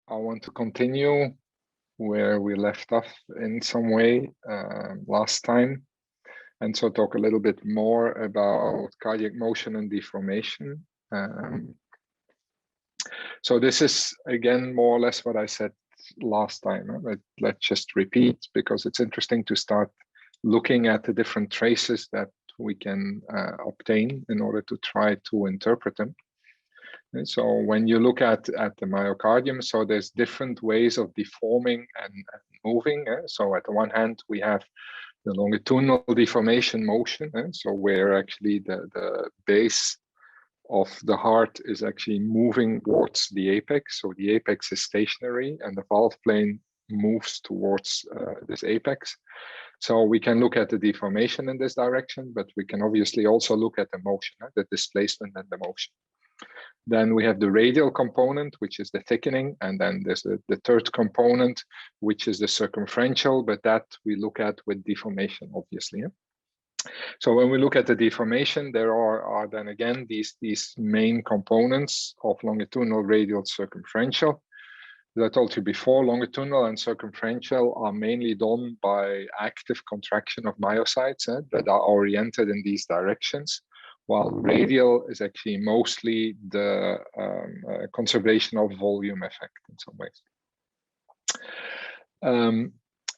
I want to continue where we left off in some way last time, and so talk a little bit more about cardiac motion and deformation. So this is again more or less what I said last time. Let's just repeat, because it's interesting to start looking at the different traces that we can obtain in order to try to interpret them. And so when you look at the myocardium, so there's different ways of deforming and moving. So at the one hand, we have the longitudinal deformation motion. So where actually the base of the heart is actually moving towards the apex. So the apex is stationary and the valve plane moves towards this apex. So we can look at the deformation in this direction, but we can obviously also look at the motion, the displacement and the motion. Then we have the radial component, which is the thickening. And then there's the third component, which is the circumferential, but that we look at with deformation, obviously. So when we look at the deformation, there are then again these main components of longitudinal, radial, circumferential. As I told you before, longitudinal and circumferential are mainly done by active contraction of myocytes that are oriented in these directions, while radial is actually mostly the conservation of volume effect in some ways.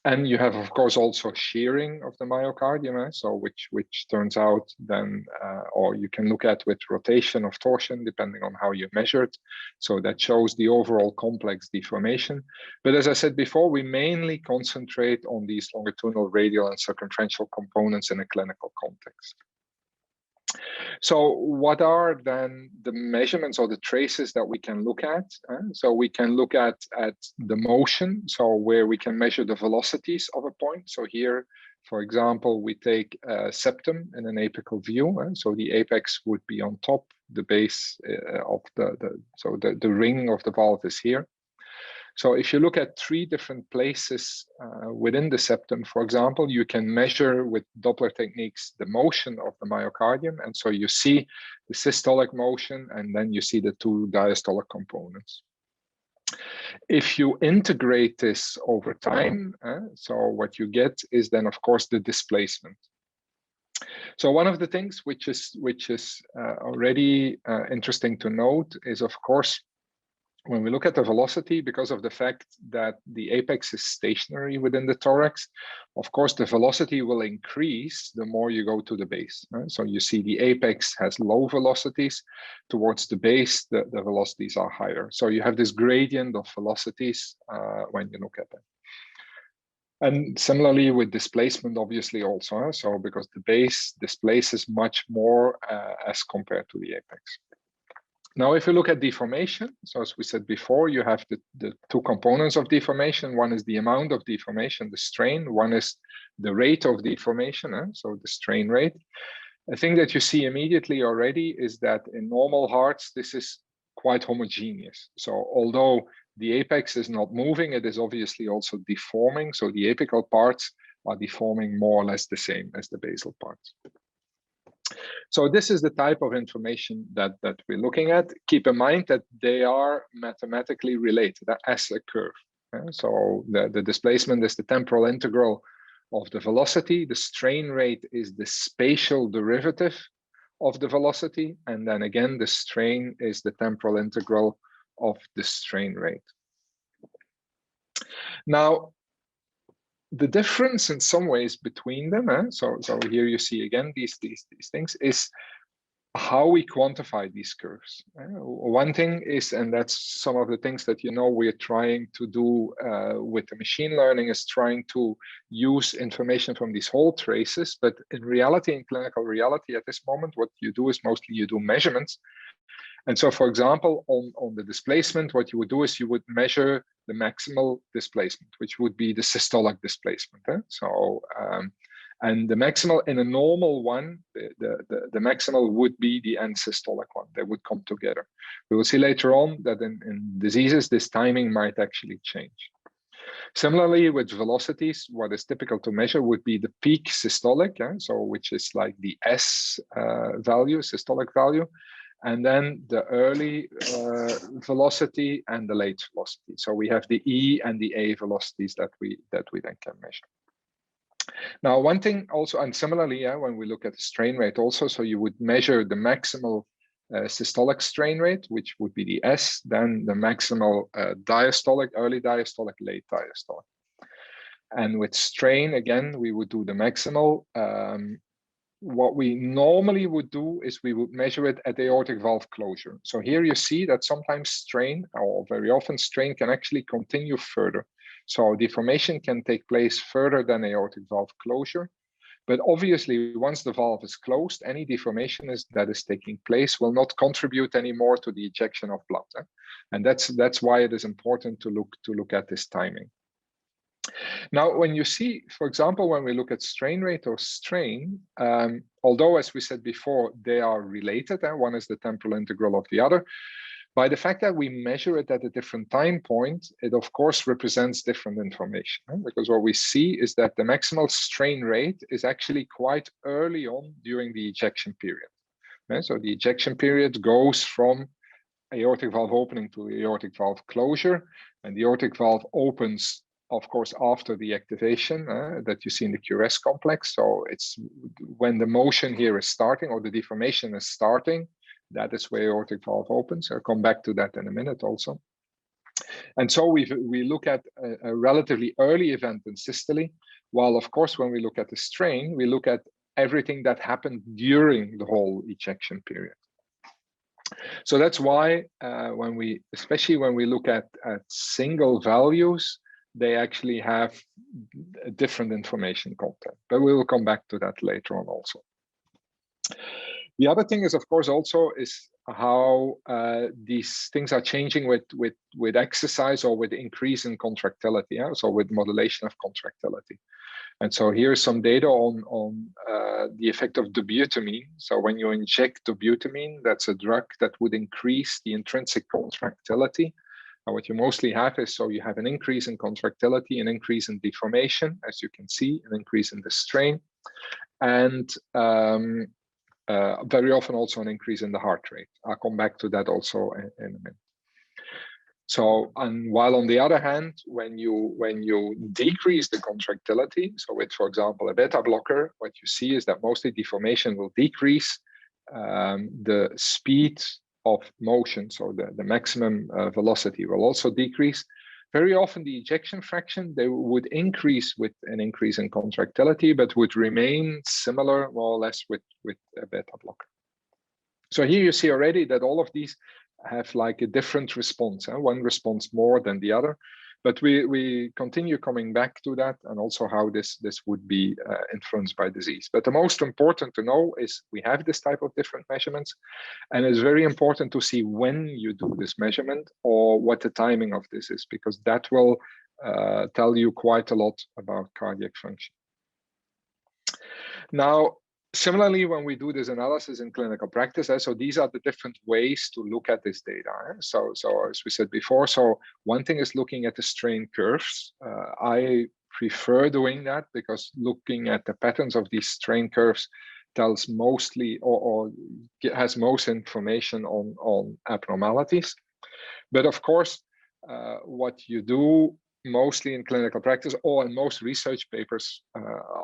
And you have, of course, also shearing of the myocardium, so which turns out then, or you can look at with rotation of torsion, depending on how you measure it. So that shows the overall complex deformation. But as I said before, we mainly concentrate on these longitudinal, radial, and circumferential components in a clinical context. So what are then the measurements or the traces that we can look at? So we can look at the motion, so where we can measure the velocities of a point. So here, for example, we take a septum in an apical view. So the apex would be on top, the base of the ring of the valve is here. So if you look at three different places within the septum, for example, you can measure with Doppler techniques the motion of the myocardium. And so you see the systolic motion, and then you see the two diastolic components. If you integrate this over time, so what you get is then, of course, the displacement. So one of the things which is already interesting to note is, of course, when we look at the velocity, because of the fact that the apex is stationary within the thorax, of course, the velocity will increase the more you go to the base. Right? So you see the apex has low velocities. Towards the base, the velocities are higher. So you have this gradient of velocities when you look at them. And similarly with displacement, obviously also. So because the base displaces much more as compared to the apex. Now, if you look at deformation, so as we said before, you have the two components of deformation. One is the amount of deformation, the strain. One is the rate of deformation, so the strain rate. A thing that you see immediately already is that in normal hearts, this is quite homogeneous. So although the apex is not moving, it is obviously also deforming. So the apical parts are deforming more or less the same as the basal parts. So this is the type of information that we're looking at. Keep in mind that they are mathematically related as a curve. So the displacement is the temporal integral of the velocity. The strain rate is the spatial derivative of the velocity. And then again, the strain is the temporal integral of the strain rate. Now, the difference in some ways between them, so here you see again these things, is how we quantify these curves. One thing is, and that's some of the things that we're trying to do with the machine learning, is trying to use information from these whole traces. But in reality, in clinical reality at this moment, what you do is mostly you do measurements. And so, for example, on the displacement, what you would do is you would measure the maximal displacement, which would be the systolic displacement. And the maximal in a normal one, the maximal would be the end systolic one. They would come together. We will see later on that in diseases, this timing might actually change. Similarly, with velocities, what is typical to measure would be the peak systolic, so which is like the S value, systolic value. and then the early velocity and the late velocity. So we have the E and the A velocities that we then can measure. Now, one thing also, and similarly, when we look at the strain rate also, so you would measure the maximal systolic strain rate, which would be the S, then the maximal diastolic, early diastolic, late diastolic. And with strain, again, we would do the maximal. What we normally would do is we would measure it at aortic valve closure. So here you see that sometimes strain, or very often strain, can actually continue further. So deformation can take place further than aortic valve closure. But obviously, once the valve is closed, any deformation that is taking place will not contribute anymore to the ejection of blood. And that's why it is important to look at this timing. Now, when you see, for example, when we look at strain rate or strain, although, as we said before, they are related, one is the temporal integral of the other, by the fact that we measure it at a different time point, it of course represents different information. Because what we see is that the maximal strain rate is actually quite early on during the ejection period. So the ejection period goes from aortic valve opening to aortic valve closure, and the aortic valve opens, of course, after the activation that you see in the QRS complex. So it's when the motion here is starting, or the deformation is starting, that is where aortic valve opens. I'll come back to that in a minute also. And so we look at a relatively early event in systole, while of course, when we look at the strain, we look at everything that happened during the whole ejection period. So that's why especially when we look at single values, they actually have a different information content, but we will come back to that later on also. The other thing is, of course, also is how these things are changing with exercise or with increase in contractility, so with modulation of contractility. And so here's some data on the effect of dobutamine. So when you inject dobutamine, that's a drug that would increase the intrinsic contractility. And what you mostly have is, so you have an increase in contractility, an increase in deformation, as you can see, an increase in the strain, and very often also an increase in the heart rate. I'll come back to that also in a minute. So, and while on the other hand, when you decrease the contractility, so with, for example, a beta blocker, what you see is that mostly deformation will decrease, the speed of motion, so the maximum velocity will also decrease. Very often the ejection fraction, they would increase with an increase in contractility, but would remain similar more or less with a beta blocker. So here you see already that all of these have like a different response. One responds more than the other, but we continue coming back to that, and also how this would be influenced by disease. But the most important to know is we have this type of different measurements, and it's very important to see when you do this measurement or what the timing of this is, because that will tell you quite a lot about cardiac function. Now, similarly, when we do this analysis in clinical practice, so these are the different ways to look at this data. So as we said before, so one thing is looking at the strain curves. I prefer doing that because looking at the patterns of these strain curves tells mostly or has most information on abnormalities. But of course, what you do mostly in clinical practice or in most research papers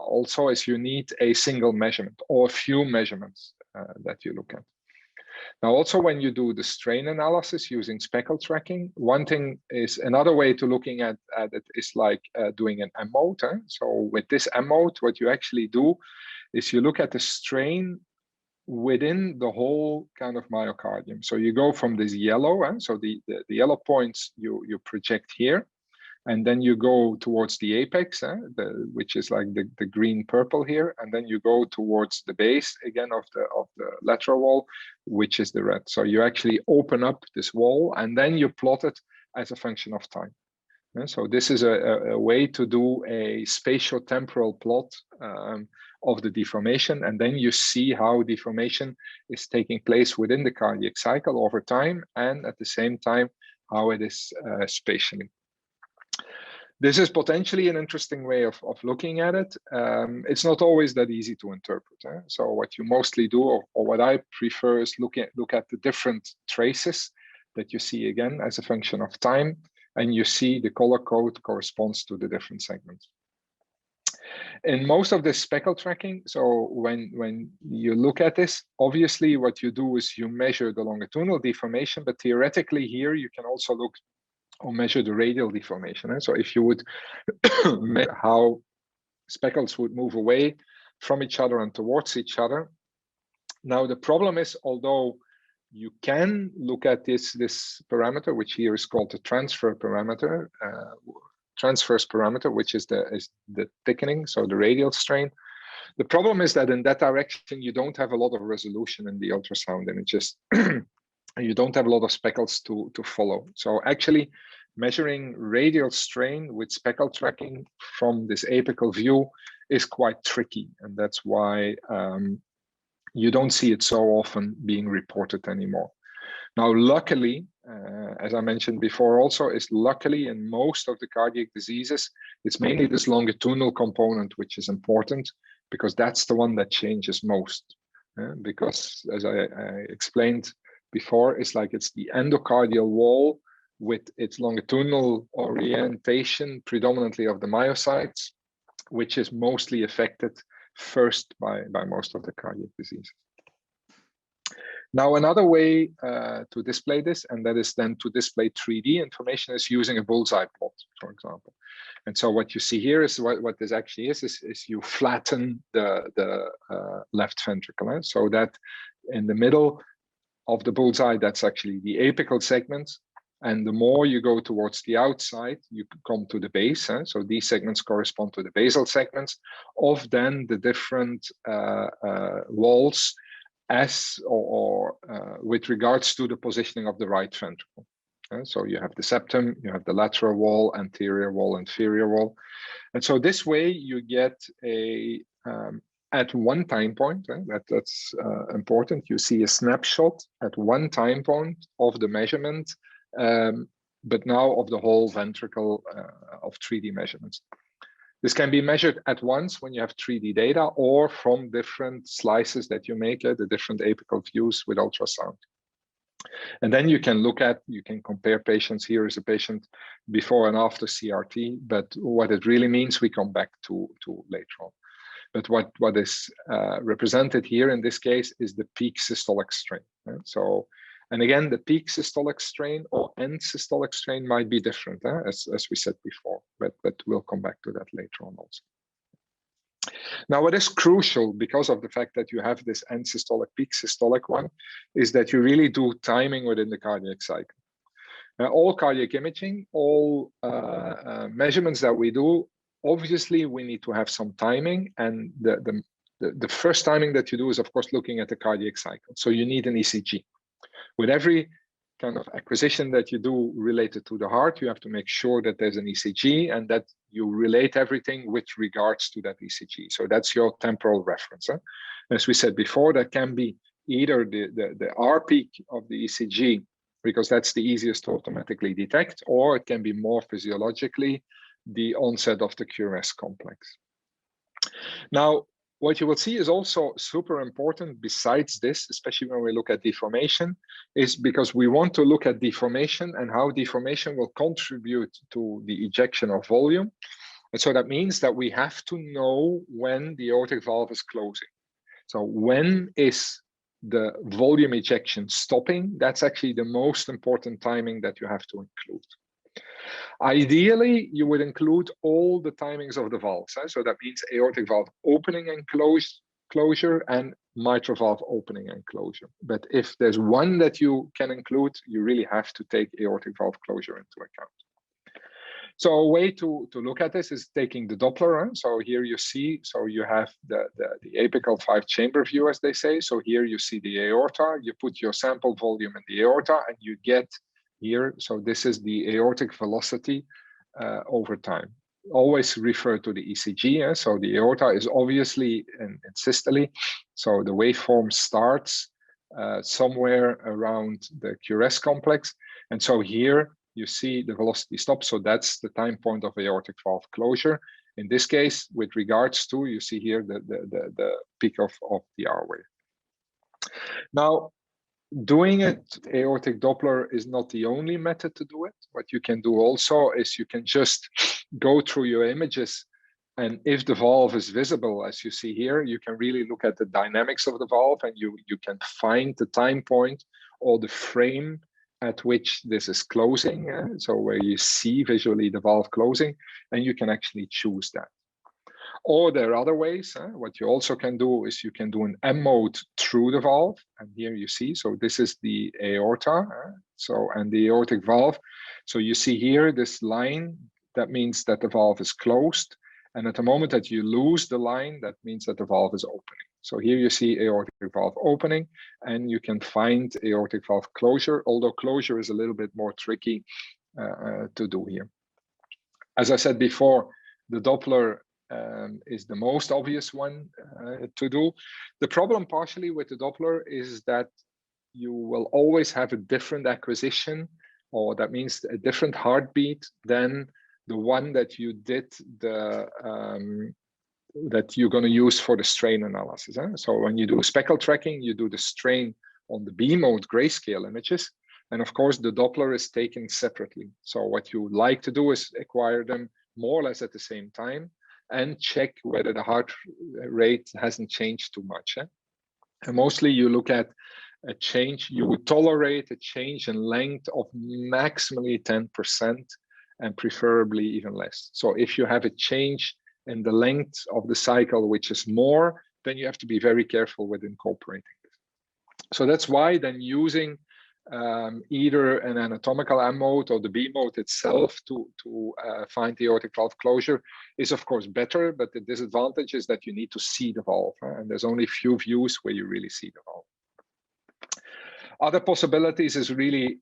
also is you need a single measurement or a few measurements that you look at. Now, also when you do the strain analysis using speckle tracking, one thing is another way to looking at it is like doing an M mode. So with this M mode, what you actually do is you look at the strain within the whole kind of myocardium. So you go from this yellow, so the yellow points you project here, and then you go towards the apex, which is like the green purple here, and then you go towards the base again of the lateral wall, which is the red. So you actually open up this wall, and then you plot it as a function of time. And so this is a way to do a spatio-temporal plot of the deformation, and then you see how deformation is taking place within the cardiac cycle over time, and at the same time how it is spatially. This is potentially an interesting way of looking at it. It's not always that easy to interpret. So what you mostly do, or what I prefer, is look at the different traces that you see again as a function of time, and you see the color code corresponds to the different segments. In most of the speckle tracking, so when you look at this, obviously what you do is you measure the longitudinal deformation, but theoretically here you can also look or measure the radial deformation. So if you would measure how speckles would move away from each other and towards each other. Now the problem is, although you can look at this parameter, which here is called the transverse parameter, which is the thickening, so the radial strain. The problem is that in that direction, you don't have a lot of resolution in the ultrasound images. You don't have a lot of speckles to follow. So actually measuring radial strain with speckle tracking from this apical view is quite tricky. And that's why you don't see it so often being reported anymore. Now, luckily, as I mentioned before also, is luckily in most of the cardiac diseases, it's mainly this longitudinal component which is important, because that's the one that changes most. Because as I explained before, it's the endocardial wall with its longitudinal orientation predominantly of the myocytes, which is mostly affected first by most of the cardiac diseases. Now, another way to display this, and that is then to display 3D information, is using a bullseye plot, for example. And so what you see here is what this actually is you flatten the left ventricle. So that in the middle of the bullseye, that's actually the apical segment. And the more you go towards the outside, you come to the base. So these segments correspond to the basal segments of then the different walls with regards to the positioning of the right ventricle. So you have the septum, you have the lateral wall, anterior wall, inferior wall. And so this way you get at one time point, that's important, you see a snapshot at one time point of the measurement, but now of the whole ventricle of 3D measurements. This can be measured at once when you have 3D data, or from different slices that you make at the different apical views with ultrasound. And then you can compare patients. Here is a patient before and after CRT, but what it really means, we come back to later on. But what is represented here in this case is the peak systolic strain. And again, the peak systolic strain or end systolic strain might be different, as we said before, but we'll come back to that later on also. Now, what is crucial, because of the fact that you have this end systolic, peak systolic one, is that you really do timing within the cardiac cycle. All cardiac imaging, all measurements that we do, obviously we need to have some timing, and the first timing that you do is, of course, looking at the cardiac cycle. So you need an ECG. With every kind of acquisition that you do related to the heart, you have to make sure that there's an ECG and that you relate everything with regards to that ECG. So that's your temporal reference. As we said before, that can be either the R peak of the ECG, because that's the easiest to automatically detect, or it can be more physiologically the onset of the QRS complex. Now, what you will see is also super important besides this, especially when we look at deformation, is because we want to look at deformation and how deformation will contribute to the ejection of volume. And so that means that we have to know when the aortic valve is closing. So when is the volume ejection stopping? That's actually the most important timing that you have to include. Ideally, you would include all the timings of the valves. So that means aortic valve opening and closure and mitral valve opening and closure. But if there's one that you can include, you really have to take aortic valve closure into account. So a way to look at this is taking the Doppler. So here you see, so you have the apical 5-chamber view, as they say. So here you see the aorta, you put your sample volume in the aorta, and you get here, so this is the aortic velocity over time. Always refer to the ECG. So the aorta is obviously in systole. So the waveform starts somewhere around the QRS complex. And so here you see the velocity stop. So that's the time point of aortic valve closure. In this case, with regards to, you see here the peak of the R wave. Now, doing it aortic Doppler is not the only method to do it. What you can do also is you can just go through your images, and if the valve is visible, as you see here, you can really look at the dynamics of the valve, and you can find the time point or the frame at which this is closing. So where you see visually the valve closing, and you can actually choose that. Or there are other ways. What you also can do is you can do an M mode through the valve. And here you see, so this is the aorta, and the aortic valve. So you see here, this line, that means that the valve is closed. And at the moment that you lose the line, that means that the valve is opening. So here you see aortic valve opening, and you can find aortic valve closure, although closure is a little bit more tricky to do here. As I said before, the Doppler is the most obvious one to do. The problem partially with the Doppler is that you will always have a different acquisition, or that means a different heartbeat than the one that you did that you're going to use for the strain analysis. So when you do speckle tracking, you do the strain on the B mode grayscale images, and of course the Doppler is taken separately. So what you like to do is acquire them more or less at the same time and check whether the heart rate hasn't changed too much. And mostly you look at a change, you would tolerate a change in length of maximally 10% and preferably even less. So if you have a change in the length of the cycle, which is more, then you have to be very careful with incorporating this. So that's why then using either an anatomical M mode or the B mode itself to find the aortic valve closure is of course better, but the disadvantage is that you need to see the valve, and there's only few views where you really see the valve. Other possibilities is really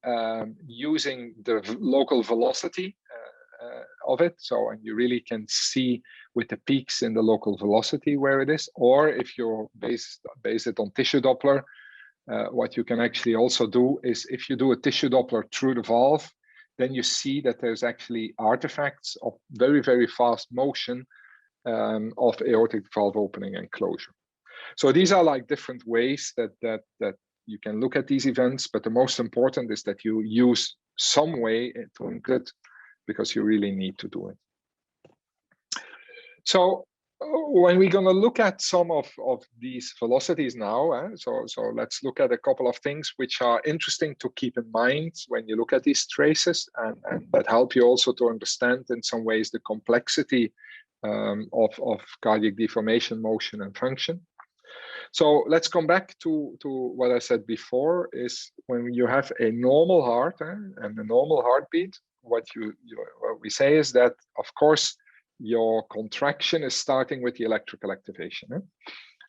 using the local velocity of it. So, and you really can see with the peaks in the local velocity where it is, or if you're base it on tissue Doppler, what you can actually also do is if you do a tissue Doppler through the valve, then you see that there's actually artifacts of very, very fast motion of aortic valve opening and closure. So these are like different ways that you can look at these events, but the most important is that you use some way to include, because you really need to do it. So when we're going to look at some of these velocities now, so let's look at a couple of things which are interesting to keep in mind when you look at these traces, and that help you also to understand in some ways the complexity of cardiac deformation, motion, and function. So let's come back to what I said before, is when you have a normal heart and a normal heartbeat, what we say is that, of course, your contraction is starting with the electrical activation.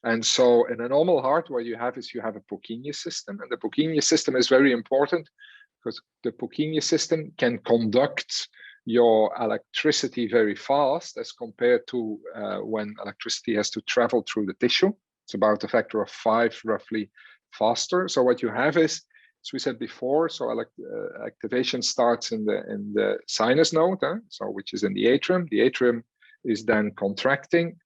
And so in a normal heart, what you have is you have a Purkinje system, and the Purkinje system is very important because the Purkinje system can conduct your electricity very fast as compared to when electricity has to travel through the tissue. It's about a factor of 5 roughly faster. So what you have is, as we said before, so activation starts in the sinus node, so which is in the atrium. The atrium is then contracting.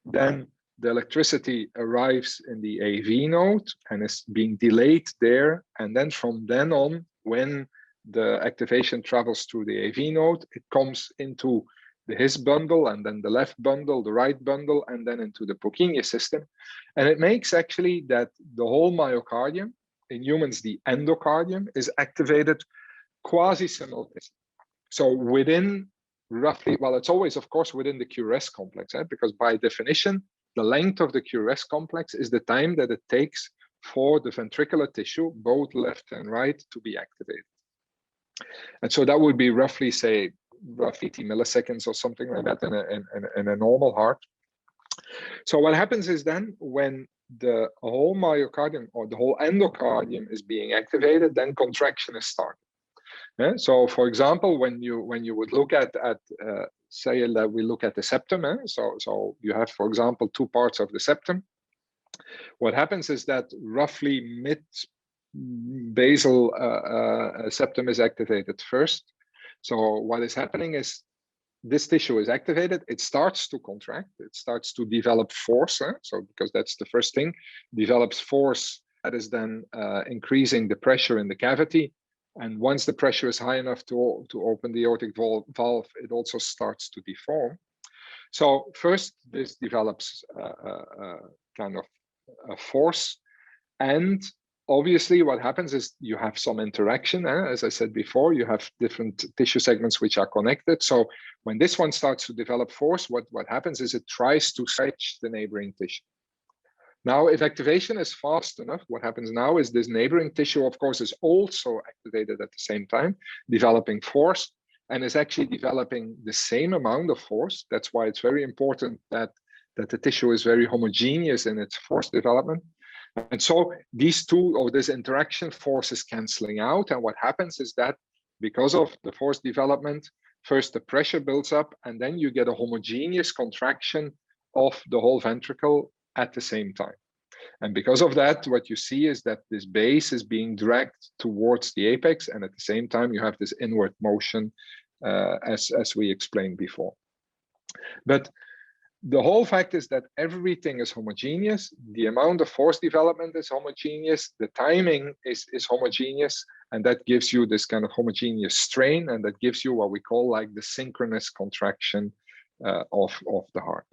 Then the electricity arrives in the AV node and is being delayed there. And then from then on, when the activation travels through the AV node, it comes into the His bundle, and then the left bundle, the right bundle, and then into the Purkinje system. And it makes actually that the whole myocardium, in humans, the endocardium, is activated quasi-simultaneously. So within roughly, well, it's always, of course, within the QRS complex, because by definition, the length of the QRS complex is the time that it takes for the ventricular tissue, both left and right, to be activated. And so that would be roughly, say, roughly 80 milliseconds or something like that in a normal heart. So what happens is then when the whole myocardium or the whole endocardium is being activated, then contraction is started. So for example, when you would look at say that we look at the septum, so you have, for example, 2 parts of the septum. What happens is that roughly basal septum is activated first. So what is happening is this tissue is activated, it starts to contract, it starts to develop force. So because that's the first thing, develops force that is then increasing the pressure in the cavity. And once the pressure is high enough to open the aortic valve, it also starts to deform. So first, this develops kind of a force. And obviously what happens is you have some interaction. As I said before, you have different tissue segments which are connected. So when this one starts to develop force, what happens is it tries to stretch the neighboring tissue. Now, if activation is fast enough, what happens now is this neighboring tissue, of course, is also activated at the same time, developing force, and is actually developing the same amount of force. That's why it's very important that the tissue is very homogeneous in its force development. And so these two, or this interaction force is canceling out. And what happens is that because of the force development, first the pressure builds up, and then you get a homogeneous contraction of the whole ventricle at the same time. And because of that, what you see is that this base is being dragged towards the apex, and at the same time, you have this inward motion, as we explained before. But the whole fact is that everything is homogeneous. The amount of force development is homogeneous. The timing is homogeneous. And that gives you this kind of homogeneous strain. And that gives you what we call like the synchronous contraction of the heart.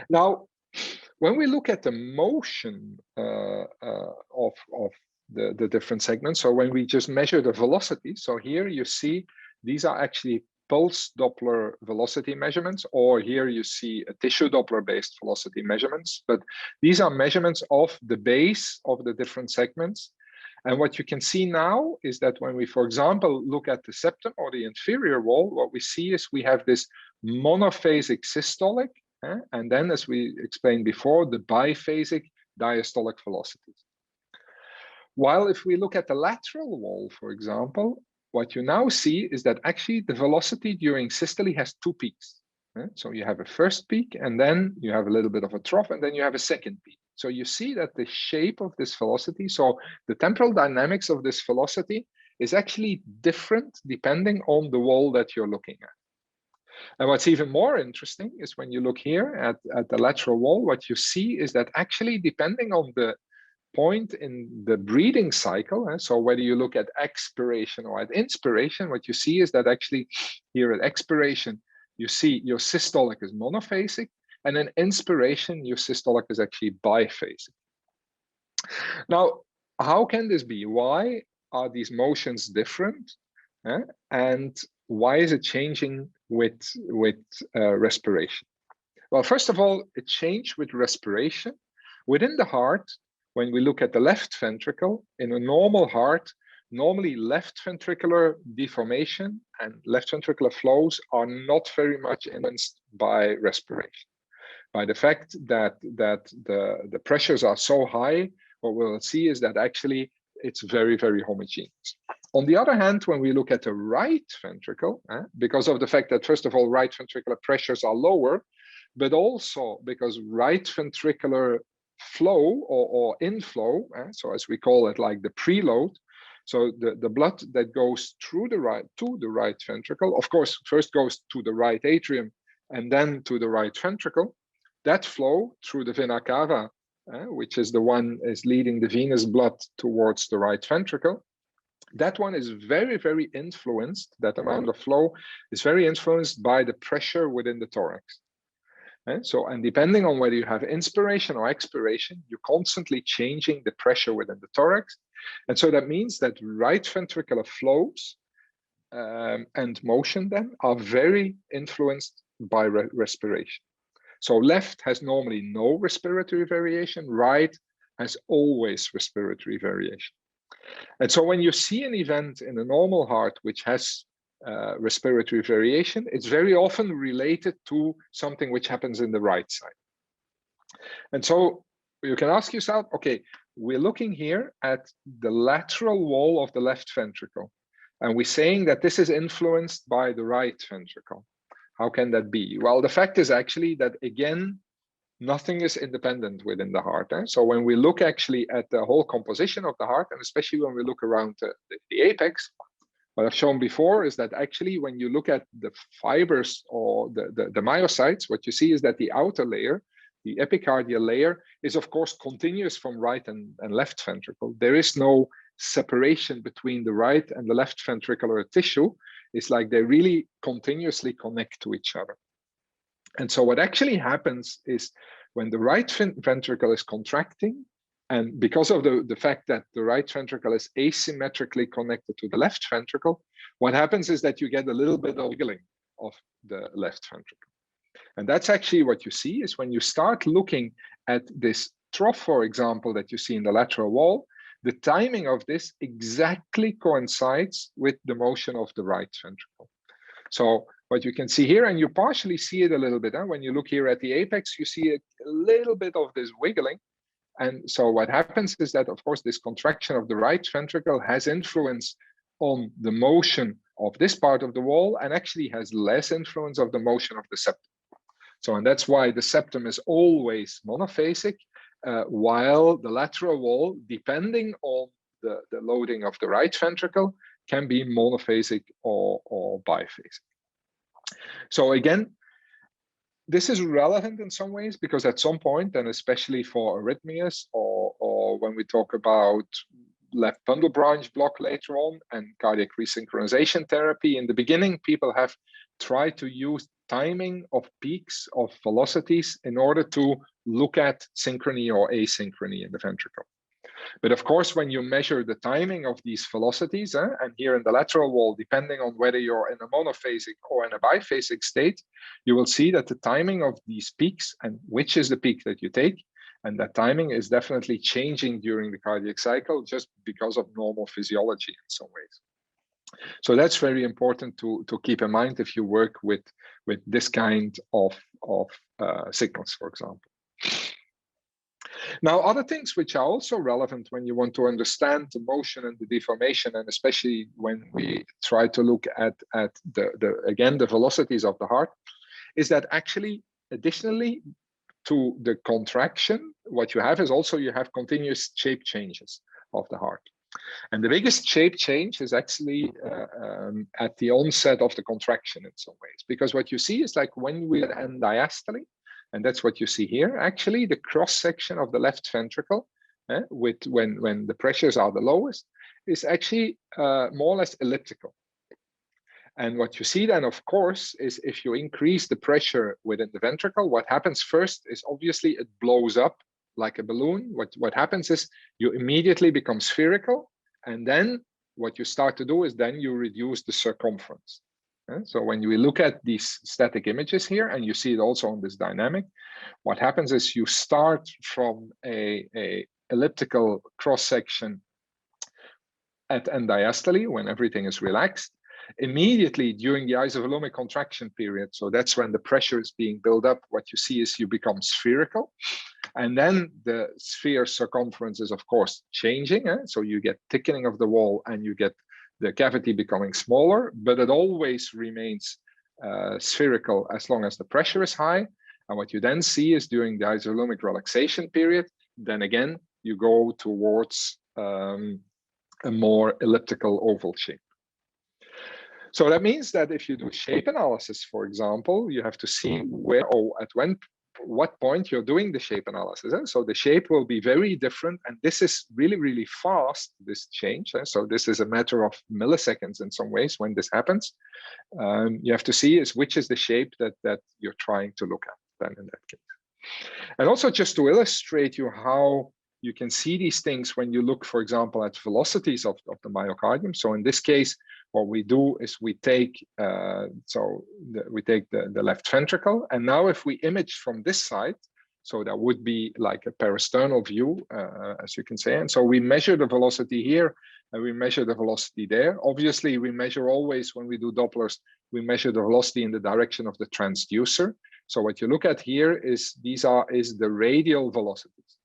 Now, when we look at the motion of the different segments, so when we just measure the velocity, so here you see these are actually pulse Doppler velocity measurements, or here you see a tissue Doppler based velocity measurements, but these are measurements of the base of the different segments. And what you can see now is that when we, for example, look at the septum or the inferior wall, what we see is we have this monophasic systolic, and then, as we explained before, the biphasic diastolic velocities. While if we look at the lateral wall, for example, what you now see is that actually the velocity during systole has two peaks. So you have a first peak, and then you have a little bit of a trough, and then you have a second peak. So you see that the shape of this velocity, so the temporal dynamics of this velocity is actually different depending on the wall that you're looking at. And what's even more interesting is when you look here at the lateral wall, what you see is that actually depending on the point in the breathing cycle, so whether you look at expiration or at inspiration, what you see is that actually here at expiration, you see your systolic is monophasic, and in inspiration, your systolic is actually biphasic. Now, how can this be? Why are these motions different? And why is it changing with respiration? Well, first of all, it changed with respiration. Within the heart, when we look at the left ventricle, in a normal heart, normally left ventricular deformation and left ventricular flows are not very much influenced by respiration. By the fact that the pressures are so high, what we'll see is that actually it's very, very homogeneous. On the other hand, when we look at the right ventricle, because of the fact that, first of all, right ventricular pressures are lower, but also because right ventricular flow or inflow, so as we call it, like the preload, so the blood that goes through the right ventricle, of course, first goes to the right atrium and then to the right ventricle. That flow through the vena cava, which is the one is leading the venous blood towards the right ventricle, that one is very, very influenced, that amount of flow is very influenced by the pressure within the thorax. And depending on whether you have inspiration or expiration, you're constantly changing the pressure within the thorax. And so that means that right ventricular flows and motion then are very influenced by respiration. So left has normally no respiratory variation, right has always respiratory variation. And so when you see an event in a normal heart which has respiratory variation, it's very often related to something which happens in the right side. And so you can ask yourself, okay, we're looking here at the lateral wall of the left ventricle, and we're saying that this is influenced by the right ventricle. How can that be? Well, the fact is actually that, again, nothing is independent within the heart. So when we look actually at the whole composition of the heart, and especially when we look around the apex, what I've shown before is that actually when you look at the fibers or the myocytes, what you see is that the outer layer, the epicardial layer, is of course continuous from right and left ventricle. There is no separation between the right and the left ventricular tissue. It's like they really continuously connect to each other. And so what actually happens is when the right ventricle is contracting, and because of the fact that the right ventricle is asymmetrically connected to the left ventricle, what happens is that you get a little bit of wiggling of the left ventricle. And that's actually what you see is when you start looking at this trough, for example, that you see in the lateral wall, the timing of this exactly coincides with the motion of the right ventricle. So what you can see here, and you partially see it a little bit, when you look here at the apex, you see a little bit of this wiggling. And so what happens is that, of course, this contraction of the right ventricle has influence on the motion of this part of the wall and actually has less influence of the motion of the septum. So, and that's why the septum is always monophasic, while the lateral wall, depending on the loading of the right ventricle, can be monophasic or biphasic. So again, this is relevant in some ways because at some point, and especially for arrhythmias or when we talk about left bundle branch block later on and cardiac resynchronization therapy, in the beginning, people have tried to use timing of peaks of velocities in order to look at synchrony or asynchrony in the ventricle. But of course, when you measure the timing of these velocities, and here in the lateral wall, depending on whether you're in a monophasic or in a biphasic state, you will see that the timing of these peaks and which is the peak that you take, and that timing is definitely changing during the cardiac cycle just because of normal physiology in some ways. So that's very important to keep in mind if you work with this kind of signals, for example. Now, other things which are also relevant when you want to understand the motion and the deformation, and especially when we try to look at the velocities of the heart, is that actually, additionally to the contraction, what you have is also you have continuous shape changes of the heart. And the biggest shape change is actually at the onset of the contraction in some ways, because what you see is like when we end diastole, and that's what you see here, actually the cross section of the left ventricle, when the pressures are the lowest, is actually more or less elliptical. And what you see then, of course, is if you increase the pressure within the ventricle, what happens first is obviously it blows up like a balloon. What happens is you immediately become spherical. And then what you start to do is then you reduce the circumference. So when you look at these static images here, and you see it also on this dynamic, what happens is you start from a elliptical cross section at end diastole when everything is relaxed. Immediately during the isovolumic contraction period, so that's when the pressure is being built up, what you see is you become spherical. And then the sphere circumference is, of course, changing. So you get thickening of the wall and you get the cavity becoming smaller, but it always remains spherical as long as the pressure is high. And what you then see is during the isovolumic relaxation period, then again, you go towards a more elliptical oval shape. So that means that if you do shape analysis, for example, you have to see where or at what point you're doing the shape analysis. So the shape will be very different. And this is really, really fast, this change. So this is a matter of milliseconds in some ways when this happens. You have to see is which is the shape that you're trying to look at then in that case. And also just to illustrate you how you can see these things when you look, for example, at velocities of the myocardium. So in this case, what we do is we take the left ventricle, and now if we image from this side, so that would be like a parasternal view, as you can say, and so we measure the velocity here and we measure the velocity there. Obviously, we measure always when we do Dopplers, we measure the velocity in the direction of the transducer. So what you look at here is the radial velocities.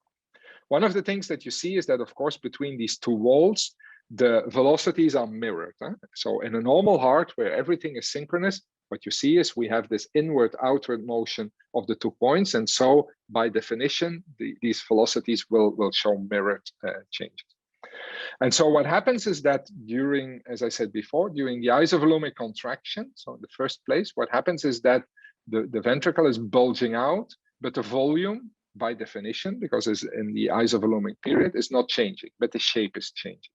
One of the things that you see is that, of course, between these two walls, the velocities are mirrored. So in a normal heart where everything is synchronous, what you see is we have this inward-outward motion of the 2 points, and so by definition, these velocities will show mirrored changes. And so what happens is that during, as I said before, during the isovolumic contraction, so in the first place, what happens is that the ventricle is bulging out, but the volume, by definition, because it's in the isovolumic period, is not changing, but the shape is changing.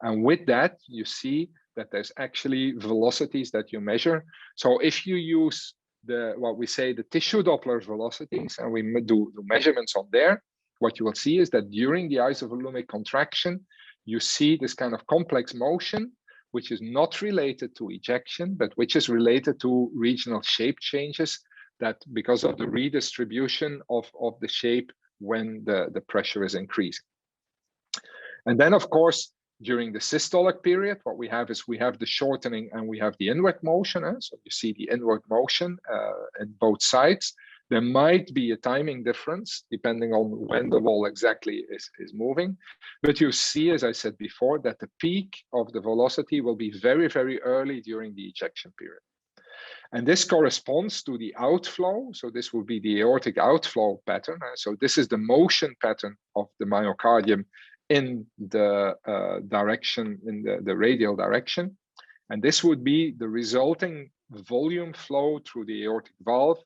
And with that, you see that there's actually velocities that you measure. So if you use what we say the tissue Doppler velocities, and we do measurements on there, what you will see is that during the isovolumic contraction, you see this kind of complex motion, which is not related to ejection, but which is related to regional shape changes, that because of the redistribution of the shape when the pressure is increasing. And then, of course, during the systolic period, what we have is we have the shortening and we have the inward motion. So you see the inward motion in both sides. There might be a timing difference depending on when the wall exactly is moving. But you see, as I said before, that the peak of the velocity will be very, very early during the ejection period. And this corresponds to the outflow. So this will be the aortic outflow pattern. So this is the motion pattern of the myocardium in the direction, in the radial direction. And this would be the resulting volume flow through the aortic valve.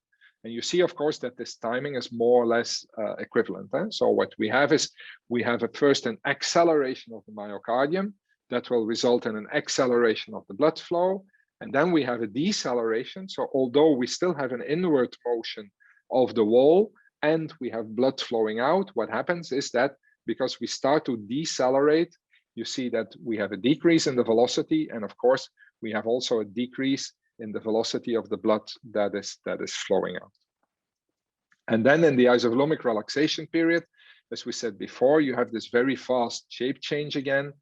And you see, of course, that this timing is more or less equivalent. So what we have is we have first an acceleration of the myocardium that will result in an acceleration of the blood flow. And then we have a deceleration. So although we still have an inward motion of the wall and we have blood flowing out, what happens is that because we start to decelerate, you see that we have a decrease in the velocity. And of course, we have also a decrease in the velocity of the blood that is flowing out. And then in the isovolumic relaxation period, as we said before, you have this very fast shape change again.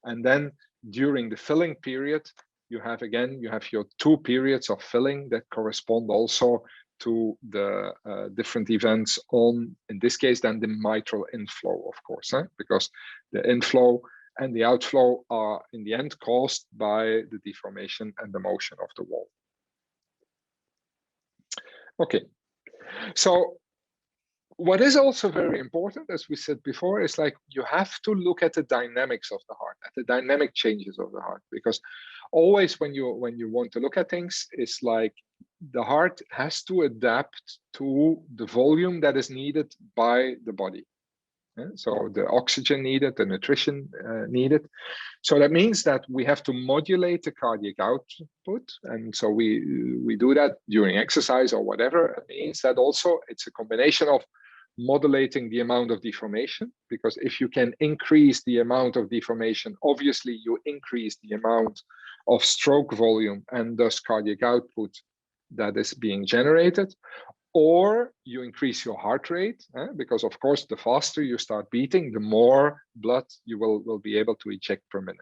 And then during the filling period, you have your 2 periods of filling that correspond also to the different events on, in this case, then the mitral inflow, of course, because the inflow and the outflow are in the end caused by the deformation and the motion of the wall. Okay, so what is also very important, as we said before, is like you have to look at the dynamics of the heart, at the dynamic changes of the heart, because always when you want to look at things, it's like the heart has to adapt to the volume that is needed by the body. So the oxygen needed, the nutrition needed. So that means that we have to modulate the cardiac output. And so we do that during exercise or whatever. It means that also it's a combination of modulating the amount of deformation, because if you can increase the amount of deformation, obviously you increase the amount of stroke volume and thus cardiac output that is being generated. Or you increase your heart rate, because of course, the faster you start beating, the more blood you will be able to eject per minute.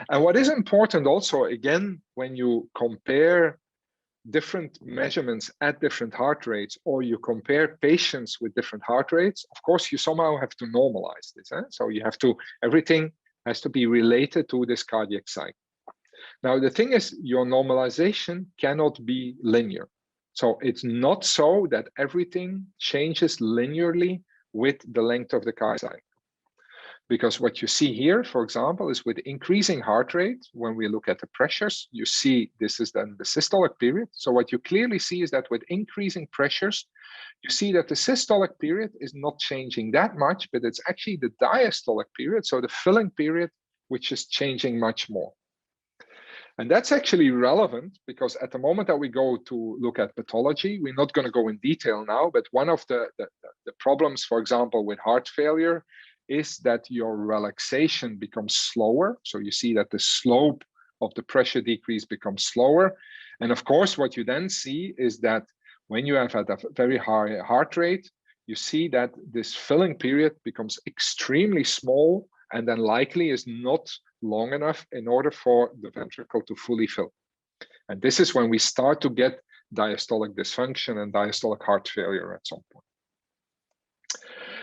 And what is important also, again, when you compare different measurements at different heart rates, or you compare patients with different heart rates, of course, you somehow have to normalize this. So you have to, everything has to be related to this cardiac cycle. Now, the thing is, your normalization cannot be linear. So it's not so that everything changes linearly with the length of the cardiac cycle. Because what you see here, for example, is with increasing heart rate, when we look at the pressures, you see this is then the systolic period. So what you clearly see is that with increasing pressures, you see that the systolic period is not changing that much, but it's actually the diastolic period, so the filling period, which is changing much more. And that's actually relevant because at the moment that we go to look at pathology, we're not going to go in detail now, but one of the problems, for example, with heart failure is that your relaxation becomes slower. So you see that the slope of the pressure decrease becomes slower. And of course, what you then see is that when you have at a very high heart rate, you see that this filling period becomes extremely small and then likely is not long enough in order for the ventricle to fully fill. And this is when we start to get diastolic dysfunction and diastolic heart failure at some point.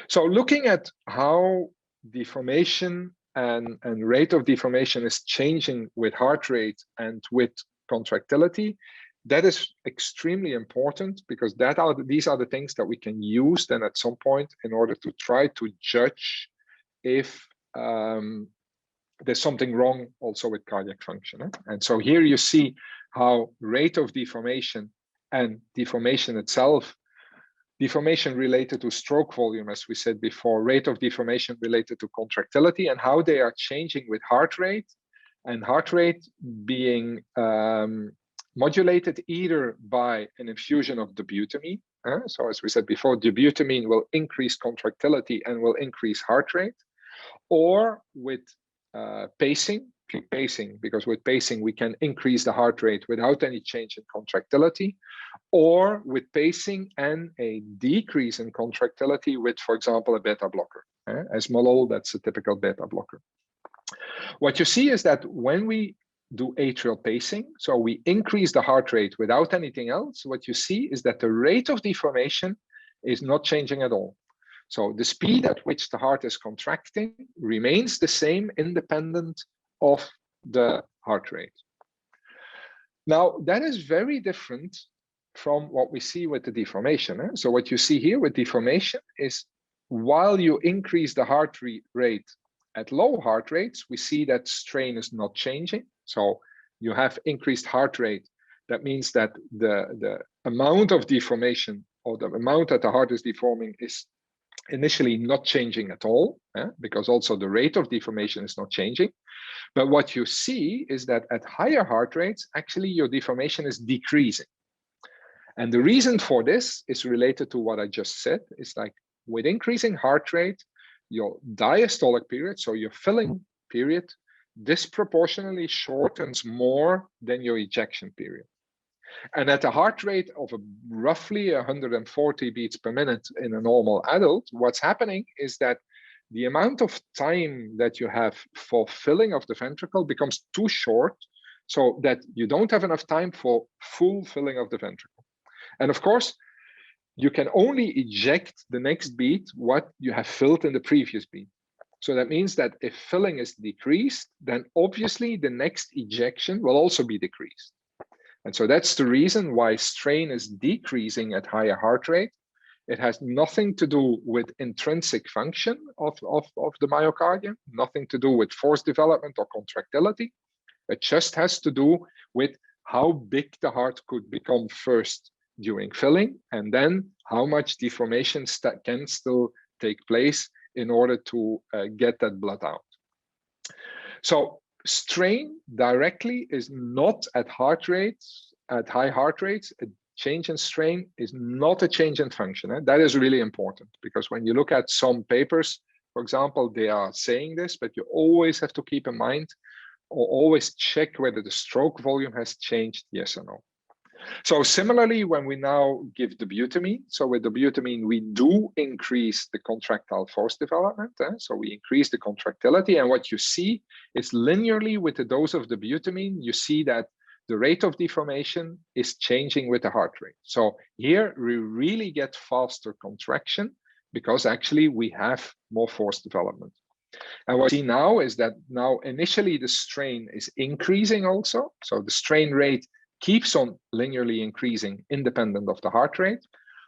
So looking at how deformation and rate of deformation is changing with heart rate and with contractility. That is extremely important because these are the things that we can use then at some point in order to try to judge if there's something wrong also with cardiac function. And so here you see how rate of deformation and deformation itself, deformation related to stroke volume, as we said before, rate of deformation related to contractility, and how they are changing with heart rate, and heart rate being modulated either by an infusion of dobutamine. So as we said before, dobutamine will increase contractility and will increase heart rate, or with pacing, because with pacing we can increase the heart rate without any change in contractility, or with pacing and a decrease in contractility with, for example, a beta blocker. As Malol, that's a typical beta blocker. What you see is that when we do atrial pacing, so we increase the heart rate without anything else, what you see is that the rate of deformation is not changing at all. So the speed at which the heart is contracting remains the same, independent of the heart rate. Now, that is very different from what we see with the deformation. So what you see here with deformation is while you increase the heart rate at low heart rates, we see that strain is not changing. So you have increased heart rate. That means that the amount of deformation, or the amount that the heart is deforming, is initially not changing at all, because also the rate of deformation is not changing. But what you see is that at higher heart rates, actually your deformation is decreasing. And the reason for this is related to what I just said. It's like with increasing heart rate, your diastolic period, so your filling period, disproportionately shortens more than your ejection period. And at a heart rate of roughly 140 beats per minute in a normal adult, what's happening is that the amount of time that you have for filling of the ventricle becomes too short, so that you don't have enough time for full filling of the ventricle. And of course, you can only eject the next beat what you have filled in the previous beat. So that means that if filling is decreased, then obviously the next ejection will also be decreased. And so that's the reason why strain is decreasing at higher heart rate. It has nothing to do with intrinsic function of the myocardium, nothing to do with force development or contractility. It just has to do with how big the heart could become first during filling, and then how much deformation can still take place in order to get that blood out. So strain directly is not at heart rates, at high heart rates. A change in strain is not a change in function. That is really important, because when you look at some papers, for example, they are saying this, but you always have to keep in mind, or always check whether the stroke volume has changed, yes or no. So similarly, when we now give dobutamine, so with dobutamine, we do increase the contractile force development. So we increase the contractility. And what you see is linearly with the dose of dobutamine, you see that the rate of deformation is changing with the heart rate. So here we really get faster contraction because actually we have more force development. And what we see now is that now initially the strain is increasing also. So the strain rate keeps on linearly increasing independent of the heart rate,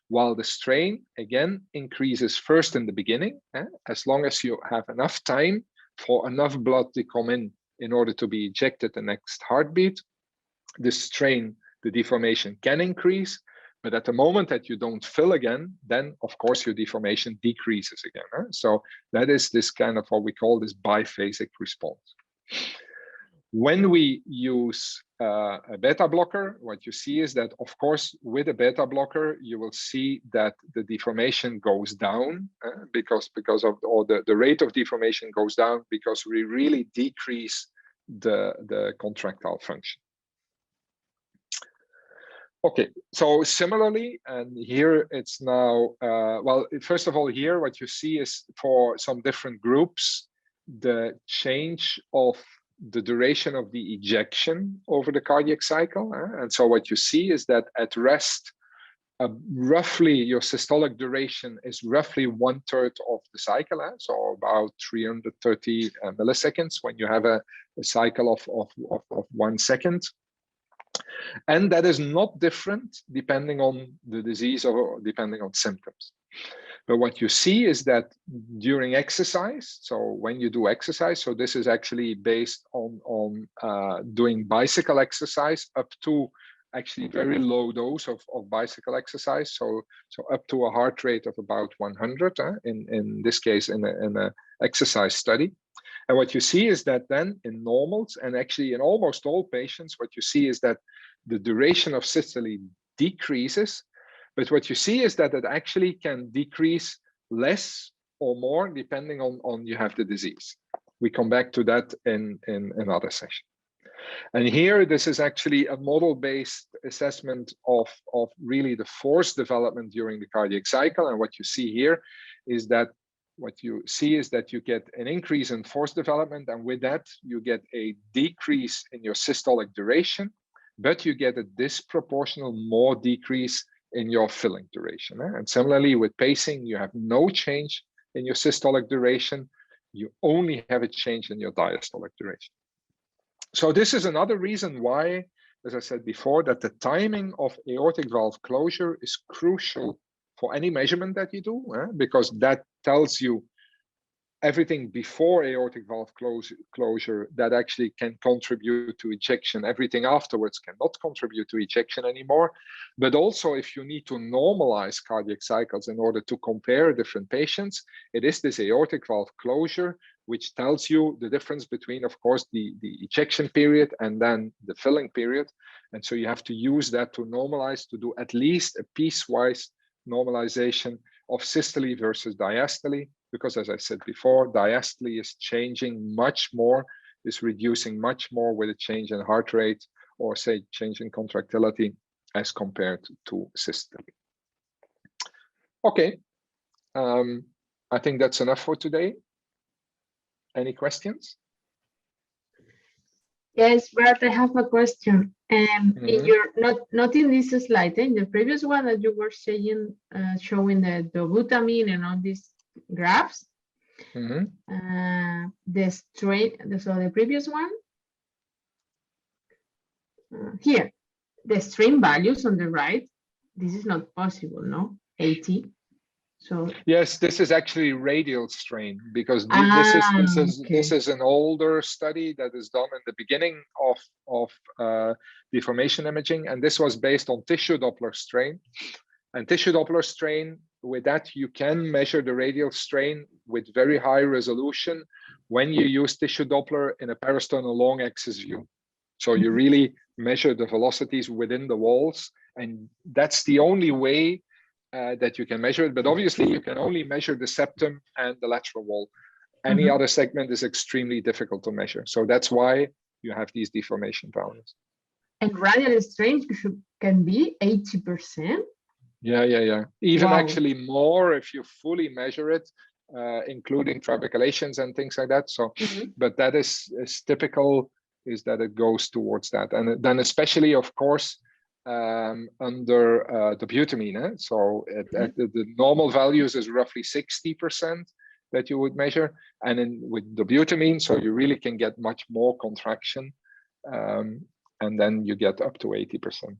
while the strain again increases first in the beginning. As long as you have enough time for enough blood to come in order to be ejected the next heartbeat, the strain, the deformation can increase. But at the moment that you don't fill again, then of course your deformation decreases again. So that is this kind of what we call this biphasic response. When we use a beta blocker, what you see is that, of course, with a beta blocker, you will see that the deformation goes down because of, or the rate of deformation goes down because we really decrease the contractile function. Okay, so similarly, and here it's now, well, first of all, here what you see is for some different groups, the change of the duration of the ejection over the cardiac cycle. And so what you see is that at rest, roughly your systolic duration is roughly 1/3 of the cycle, so about 330 milliseconds when you have a cycle of 1 second. And that is not different depending on the disease or depending on symptoms. But what you see is that during exercise, so when you do exercise, so this is actually based on doing bicycle exercise up to actually very low dose of bicycle exercise. So up to a heart rate of about 100, in this case, in a exercise study. And what you see is that then in normals, and actually in almost all patients, what you see is that the duration of systole decreases. But what you see is that it actually can decrease less or more depending on you have the disease. We come back to that in another session. And here, this is actually a model-based assessment of really the force development during the cardiac cycle. And what you see here is that you get an increase in force development, and with that, you get a decrease in your systolic duration, but you get a disproportional more decrease in your filling duration. And similarly with pacing, you have no change in your systolic duration. You only have a change in your diastolic duration. So this is another reason why, as I said before, that the timing of aortic valve closure is crucial for any measurement that you do, because that tells you everything before aortic valve closure that actually can contribute to ejection. Everything afterwards cannot contribute to ejection anymore. But also, if you need to normalize cardiac cycles in order to compare different patients, it is this aortic valve closure which tells you the difference between, of course, the ejection period and then the filling period. And so you have to use that to normalize, to do at least a piecewise normalization of systole versus diastole, because as I said before, diastole is changing much more, is reducing much more with a change in heart rate or say change in contractility as compared to systole. Okay, I think that's enough for today. Any questions? Yes, Bert, I have a question. In your not in this slide, in the previous one that you were saying, showing the dobutamine and all these graphs, the strain. So the previous one here, the strain values on the right. This is not possible, no? 80. So yes, this is actually radial strain, because this is an older study that is done in the beginning of deformation imaging, and this was based on tissue Doppler strain. And tissue Doppler strain, with that you can measure the radial strain with very high resolution when you use tissue Doppler in a parasternal long axis view. So you really measure the velocities within the walls, and that's the only way that you can measure it. But obviously you can only measure the septum and the lateral wall. Any other segment is extremely difficult to measure. So that's why you have these deformation values. And radial strain can be 80%. Yeah. Even actually more if you fully measure it, including trabeculations and things like that. So, but that is typical, is that it goes towards that. And then especially, of course, under dobutamine. So at the normal values is roughly 60% that you would measure. And with dobutamine, so you really can get much more contraction. And then you get up to 80%.